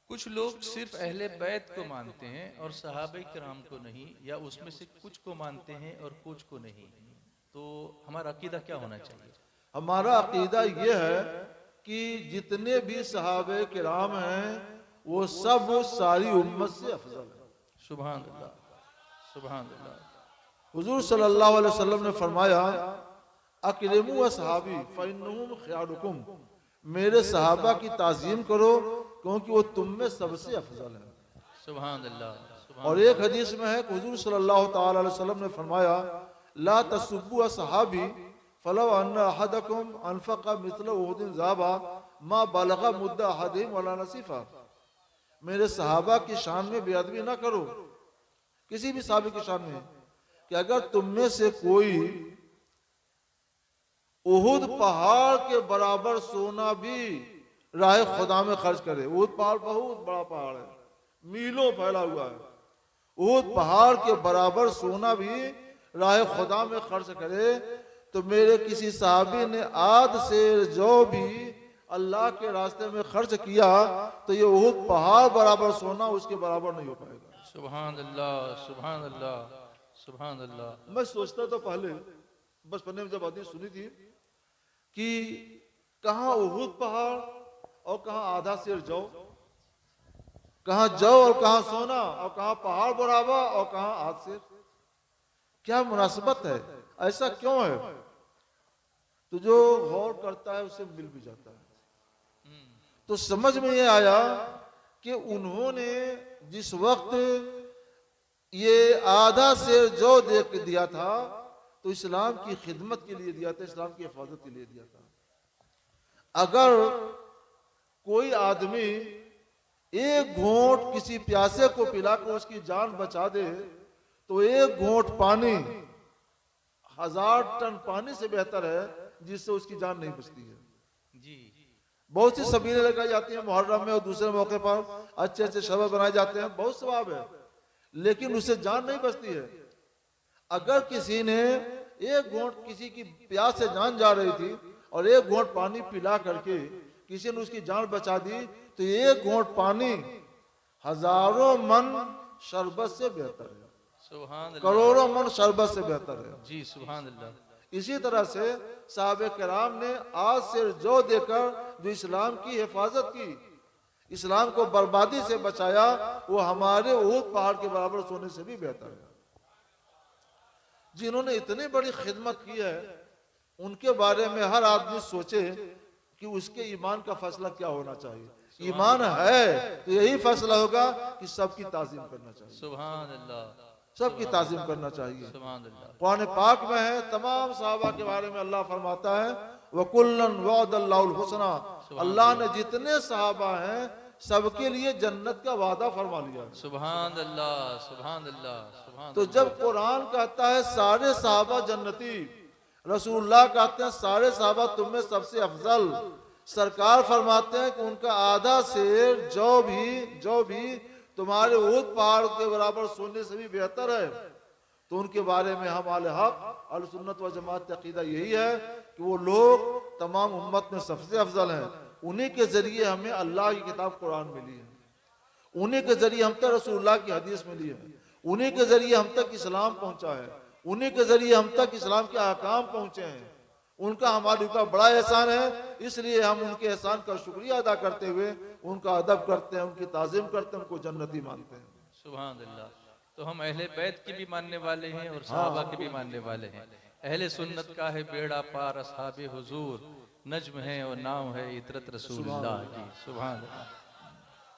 कुछ लोग सिर्फ अहले बैत को मानते हैं और सहाबे किराम को नहीं, या उसमें से कुछ को मानते हैं और कुछ को नहीं। तो हमारा अकीदा क्या होना चाहिए? हमारा अकीदा ये है कि जितने भी सहाबे किराम हैं वो सब सारी उम्मत से अफजल है। सुभान अल्लाह, सुभान अल्लाह। हुजूर सल्लल्लाहु अलैहि वसल्लम ने फरमाया, अकरिमु असहाबी फइन्नहुम खियारुकुम, मेरे सहाबा की ताजीम करो क्योंकि वो तुम में सबसे अफजल है। सुभान अल्लाह, और सुभान एक अल्लाह। हदीस में है कि हुजूर सल्लल्लाहु ताला अलैहि वसल्लम ने फरमाया, ला तसुब्बु असहाबी फलौ अन्ना अहदकुम अनफqa मिस्ल उहुदिन ज़हाबा मा बलगा मुद्दा अहदिहिम वला नसीफा। मेरे सहाबा की शान में बेअदबी ना करो, किसी भी सहाबी की शान में, कि अगर तुम में से कोई उहुद पहाड़ के बराबर सोना भी राह खुदा में खर्च करे। उहुद पहाड़ बहुत बड़ा पहाड़ है, मीलों फैला हुआ है। उहुद पहाड़ के बराबर सोना भी राह खुदा में खर्च करे, तो मेरे किसी साहबी ने आध से जो भी अल्लाह के रास्ते में खर्च किया तो ये उहुद पहाड़ बराबर सोना उसके बराबर नहीं हो पाएगा। सुभान अल्लाह, सुभान अल्लाह, सुभान अल्लाह। मैं सोचता तो पहले बचपन में जब हदीस सुनी थी कि कहाँ उहुद पहाड़ और कहाँ आधा शेर जौ, कहाँ जौ और कहाँ सोना, और कहाँ पहाड़ बराबर और कहाँ आध शेर, क्या मुनासिबत है, ऐसा क्यों है? तो जो गौर करता है उसे मिल भी जाता है। तो समझ में ये आया कि उन्होंने जिस वक्त ये आधा शेर जौ दे के दिया था तो इस्लाम की खिदमत के लिए दिया था, इस्लाम की हिफाजत के लिए दिया था। अगर कोई आदमी एक घूंट किसी प्यासे को पिलाकर उसकी जान बचा दे तो एक घूंट पानी 1000 टन पानी से बेहतर है जिससे उसकी जान नहीं बचती है। जी। बहुत सी सबीलें लगाई जाती हैं मुहर्रम में और दूसरे मौके पर, अच्छे अच्छे शरबत बनाए जाते हैं, बहुत सवाब है, लेकिन उससे जान नहीं बचती है। अगर किसी ने एक घूंट, किसी की प्यास से जान जा रही थी और एक घूंट पानी पिला करके किसी ने उसकी जान बचा दी तो एक घूंट पानी हजारों मन शरबत से बेहतर है, सुभान अल्लाह। करोड़ों मन शरबत से बेहतर है। जी, सुभान अल्लाह। इसी तरह से साहबे कराम ने आज से जो देकर जो इस्लाम की हिफाजत की, इस्लाम को बर्बादी से बचाया, वो हमारे उहुद पहाड़ के बराबर सोने से भी बेहतर है। जिन्होंने इतनी बड़ी खिदमत की है उनके बारे में हर आदमी सोचे कि उसके ईमान का फैसला क्या होना चाहिए। ईमान है तो यही फैसला होगा कि सबकी ताजीम करना चाहिए, सुभान अल्लाह, सबकी ताजीम करना चाहिए। सुभान अल्लाह। कुरान पाक में है, तमाम सहाबा के बारे में अल्लाह फरमाता है, वकुल्लन वअदल्लाहुल हुस्ना, अल्लाह ने जितने सहाबा हैं सबके लिए जन्नत का वादा फरमा लिया है। सुभान अल्लाह, सुभान अल्लाह, सुभान तो अल्लाह। जब कुरान कहता है सारे सहाबा जन्नती, रसूलुल्लाह कहते हैं सारे सहाबा तुम में सबसे अफजल, सरकार फरमाते हैं कि उनका आधा शेर जो भी तुम्हारे उहुद पहाड़ के बराबर सोने से भी बेहतर है, तो उनके बारे में हम अहले हक अहले सुन्नत व जमात का अकीदा यही है कि वो लोग तमाम उम्मत में सबसे अफजल हैं। उन्हीं के जरिए हमें अल्लाह की किताब कुरान मिली है, उन्हीं के जरिए हम तक रसूलुल्लाह की हदीस मिली है, उन्हीं के जरिए हम तक इस्लाम पहुंचा है, उन्हीं के जरिए हम तक इस्लाम के अहकाम पहुंचे हैं। उनका हमारे ऊपर बड़ा एहसान है, इसलिए हम उनके एहसान का शुक्रिया अदा करते हुए उनका अदब करते हैं, उनकी ताज़ीम करते हैं, उनको जन्नती मानते हैं। सुभान अल्लाह। तो हम अहले बैत की भी मानने वाले हैं और हाँ। सहाबा की भी मानने वाले हैं। अहले सुन्नत का है बेड़ा पार असहाबे हुजूर, नज्म है और नाम है इतरत रसूलुल्लाह की। सुभान अल्लाह,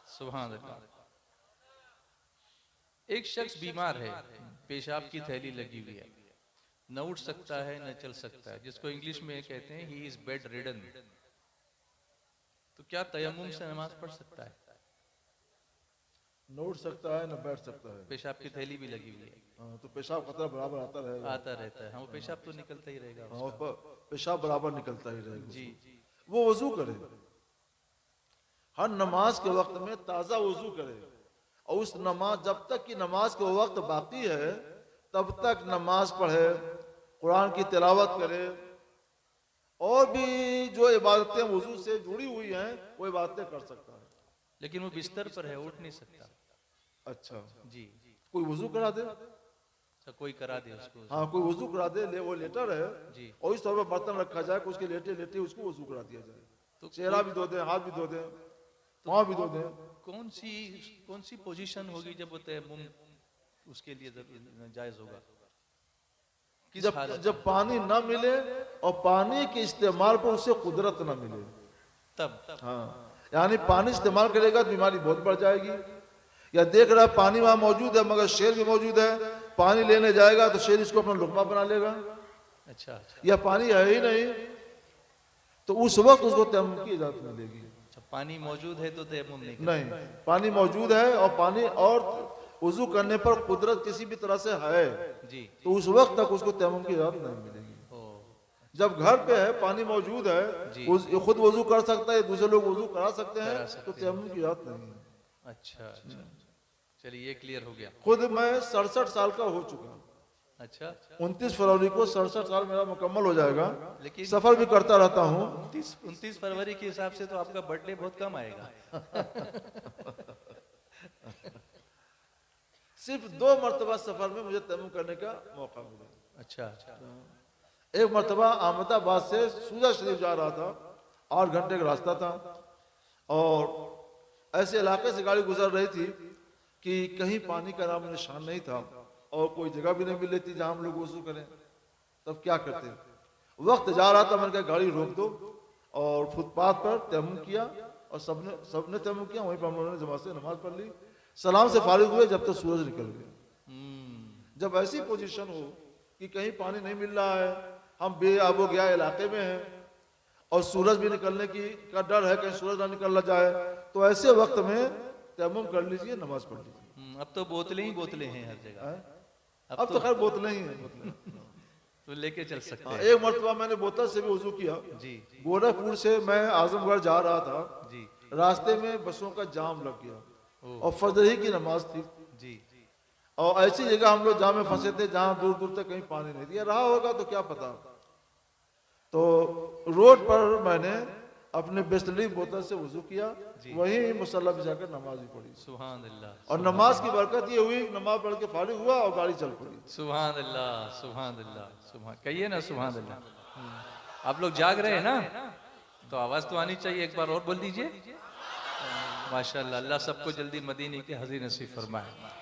सुभान अल्लाह। एक शख्स बीमार है, पेशाब की थैली लगी हुई है, न उठ सकता है न चल सकता है, जिसको इंग्लिश में कहते हैं ही इज बेड रिडन। तो क्या तयम्मुम से नमाज पढ़ सकता है? न उठ सकता है न बैठ सकता है, पेशाब की थैली भी लगी हुई है, हाँ, तो पेशाब खतरा बराबर आता रहेगा। आता रहता है, हाँ, वो पेशाब तो निकलता ही रहेगा हाँ, उसका। पेशाब बराबर निकलता ही रहेगा। जी। वो वजू करे, हर नमाज के वक्त में ताज़ा वजू करे, और उस नमाज जब तक कि नमाज के वक्त बाकी है तब तक नमाज पढ़े, कुरान की तिलावत करे, और भी जो इबादतें वजू से जुड़ी हुई हैं वो इबादतें कर सकता है। लेकिन वो बिस्तर पर है, उठ नहीं सकता। अच्छा, जी। कोई वजू करा दे। अच्छा, कोई करा दे उसको। हाँ, कोई वजू करा दे, वो लेटर है जी। और इस तरह बर्तन रखा जाए कि उसके लेटे लेटे उसको वजू करा दिया जाए। तो चेहरा भी धो दे, हाथ भी धो दे, पाँव भी धो दे। कौन सी पोजीशन होगी जब वो तयम्मुम उसके लिए जायज होगा? किस जब हालत जब पानी ना मिले और पानी के इस्तेमाल पर उसे कुदरत ना मिले, तब? हाँ, यानी पानी इस्तेमाल करेगा तो बीमारी बहुत बढ़ जाएगी। या देख रहा है पानी वहां मौजूद है मगर शेर भी मौजूद है, पानी लेने जाएगा तो शेर इसको अपना लुकमा बना लेगा। अच्छा। या पानी है ही नहीं तो उस वक्त उसको तयम्मुम की इजाजत मिलेगी। अच्छा, पानी मौजूद है तो तयम्मुम नहीं कर नहीं, पानी मौजूद है और पानी और वजू करने पर कुदरत किसी भी तरह से है सकते। जी। तो उस वक्त तक उसको तयम्मुम की इजाजत नहीं मिलेगी। ओ, जब घर पे है, पानी मौजूद है, जी। खुद वजू कर सकता है, दूसरे लोग वजू करा सकते हैं, करा सकते तो हैं। तयम्मुम की इजाजत नहीं है। अच्छा अच्छा, चलिए ये क्लियर हो गया। खुद मैं 67 साल का हो चुका हूँ। अच्छा, 29 फरवरी को 67 साल मेरा मुकम्मल हो जाएगा। लेकिन सफर भी करता रहता हूँ। 29 फरवरी के हिसाब से तो आपका बर्थडे बहुत कम आएगा। सिर्फ 2 मरतबा सफर में मुझे तयम्मुम करने का मौका मिला। अच्छा। एक मरतबा अहमदाबाद से सूजा शरीफ जा रहा था, 8 घंटे का रास्ता था और ऐसे इलाके से गाड़ी गुजर रही थी कि कहीं पानी का नाम निशान नहीं था और कोई जगह भी नहीं मिल रही थी जहां हम लोग वजू करें। तब क्या करते, वक्त जा रहा था, मैंने कहा गाड़ी रोक दो और फुटपाथ पर तयम्मुम किया और सबने तयम्मुम किया। वहीं पर हम लोगों ने जमात से नमाज पढ़ ली, सलाम से फारिग हुए जब तक सूरज निकल गया। जब ऐसी पोजीशन हो कि कहीं पानी नहीं मिल रहा है, हम बेआबो गया इलाके में हैं और सूरज भी निकलने का डर है, कहीं सूरज ना निकल जाए, तो ऐसे वक्त में तयम्मुम कर लीजिए, नमाज पढ़ लीजिए। अब तो बोतलें ही बोतलें हैं हर जगह। अब तो खैर बोतलें ही हैं। तो लेके चल सकते हाँ, हैं। एक मरतबा मैंने बोतल से भी वजू किया। जी गोरखपुर से मैं आजमगढ़ जा रहा था, जी रास्ते में बसों का जाम लग गया ओ, और फजर ही की नमाज थी जी। और ऐसी जगह हम लोग जाम में फंसे थे जहां दूर दूर तक कहीं पानी नहीं दिया रहा होगा तो क्या पता। तो रोड पर मैंने अपने बिस्लरी बोतल से वजू किया, वहीं मुसल्ला पे जाकर नमाज भी पढ़ी सुभान अल्लाह। और नमाज की बरकत ये हुई, नमाज पढ़ के फारिग हुआ और गाड़ी चल पड़ी। सुभान अल्लाह, सुभान अल्लाह, सुभान, कहिए ना सुभान अल्लाह। आप लोग जाग रहे हैं ना, तो आवाज तो आनी चाहिए, एक बार और बोल दीजिए। माशाअल्लाह, अल्लाह सबको जल्दी मदीने की हज़ी नसीब फरमाए।